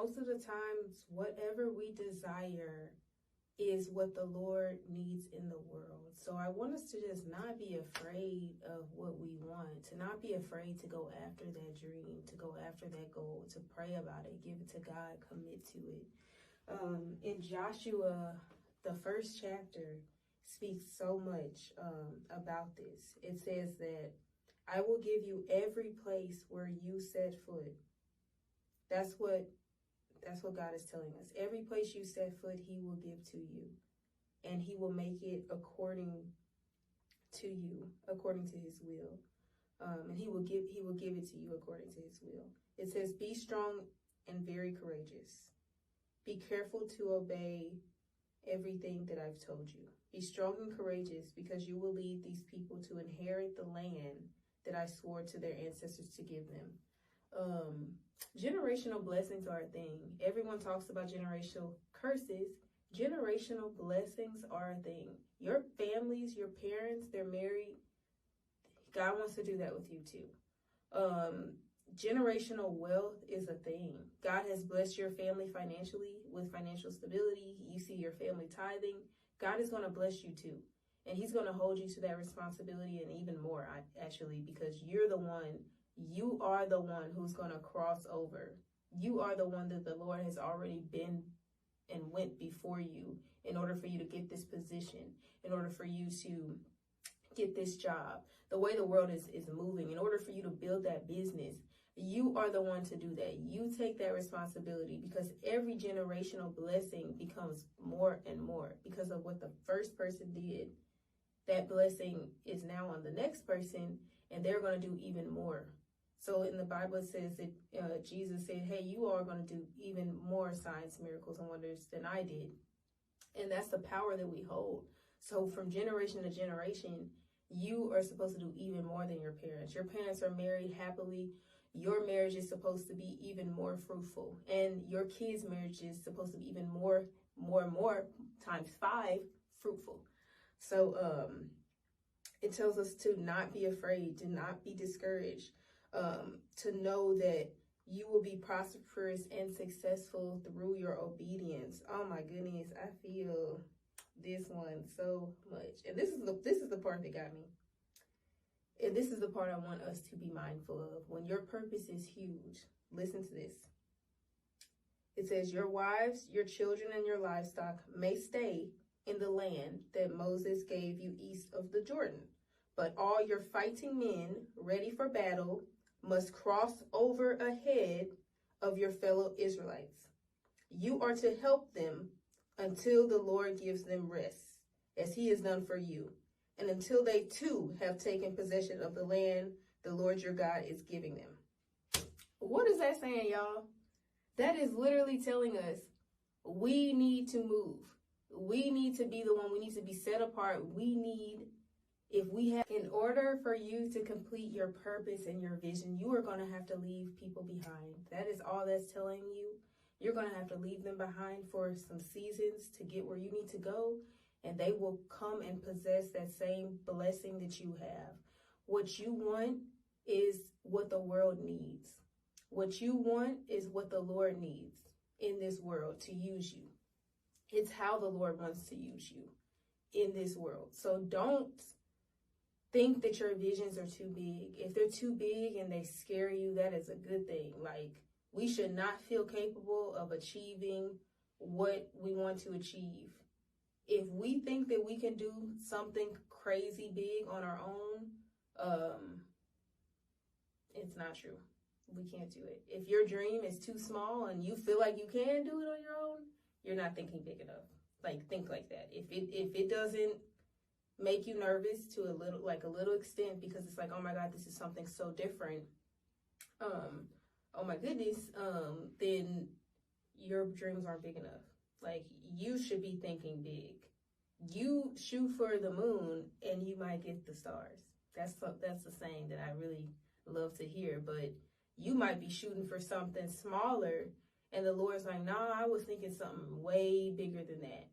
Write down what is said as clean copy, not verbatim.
most of the times, whatever we desire is what the Lord needs in the world. So I want us to just not be afraid of what we want, to not be afraid to go after that dream, to go after that goal, to pray about it, give it to God, commit to it. In Joshua, the first chapter speaks so much about this. It says that I will give you every place where you set foot. That's what God is telling us. Every place you set foot, he will give to you. And he will make it according to you, according to his will. And he will give it to you according to his will. It says, be strong and very courageous. Be careful to obey everything that I've told you. Be strong and courageous, because you will lead these people to inherit the land that I swore to their ancestors to give them. Generational blessings are a thing. Everyone talks about generational curses. Generational blessings are a thing. Your families, your parents, they're married. God wants to do that with you too. Generational wealth is a thing. God has blessed your family financially with financial stability. You see your family tithing. God is going to bless you too. And he's going to hold you to that responsibility and even more, actually, because you are the one who's going to cross over. You are the one that the Lord has already been and went before you in order for you to get this position, in order for you to get this job, the way the world is moving, in order for you to build that business. You are the one to do that. You take that responsibility, because every generational blessing becomes more and more because of what the first person did. That blessing is now on the next person, and they're going to do even more. So in the Bible, it says that Jesus said, hey, you are going to do even more signs, miracles, and wonders than I did. And that's the power that we hold. So from generation to generation, you are supposed to do even more than your parents. Your parents are married happily. Your marriage is supposed to be even more fruitful. And your kids' marriage is supposed to be even more times 5 fruitful. So it tells us to not be afraid, to not be discouraged, to know that you will be prosperous and successful through your obedience. Oh my goodness, I feel this one so much. And this is the part that got me. And this is the part I want us to be mindful of. When your purpose is huge, listen to this. It says, your wives, your children, and your livestock may stay in the land that Moses gave you east of the Jordan. But all your fighting men ready for battle must cross over ahead of your fellow Israelites. You are to help them until the Lord gives them rest, as he has done for you, and until they too have taken possession of the land the Lord your God is giving them. What is that saying, y'all? That is literally telling us we need to move. We need to be the one. We need to be set apart. In order for you to complete your purpose and your vision, you are going to have to leave people behind. That is all that's telling you. You're going to have to leave them behind for some seasons to get where you need to go, and they will come and possess that same blessing that you have. What you want is what the world needs. What you want is what the Lord needs in this world to use you. It's how the Lord wants to use you in this world. So don't think that your visions are too big. If they're too big and they scare you, that is a good thing. Like, we should not feel capable of achieving what we want to achieve. If we think that we can do something crazy big on our own, it's not true. We can't do it. If your dream is too small and you feel like you can do it on your own, you're not thinking big enough. Like, think like that. If it doesn't make you nervous to a little extent, because it's like, oh my God, this is something so different. Oh my goodness, then your dreams aren't big enough. Like, you should be thinking big. You shoot for the moon and you might get the stars. That's the saying that I really love to hear. But you might be shooting for something smaller, and the Lord's like, nah, I was thinking something way bigger than that.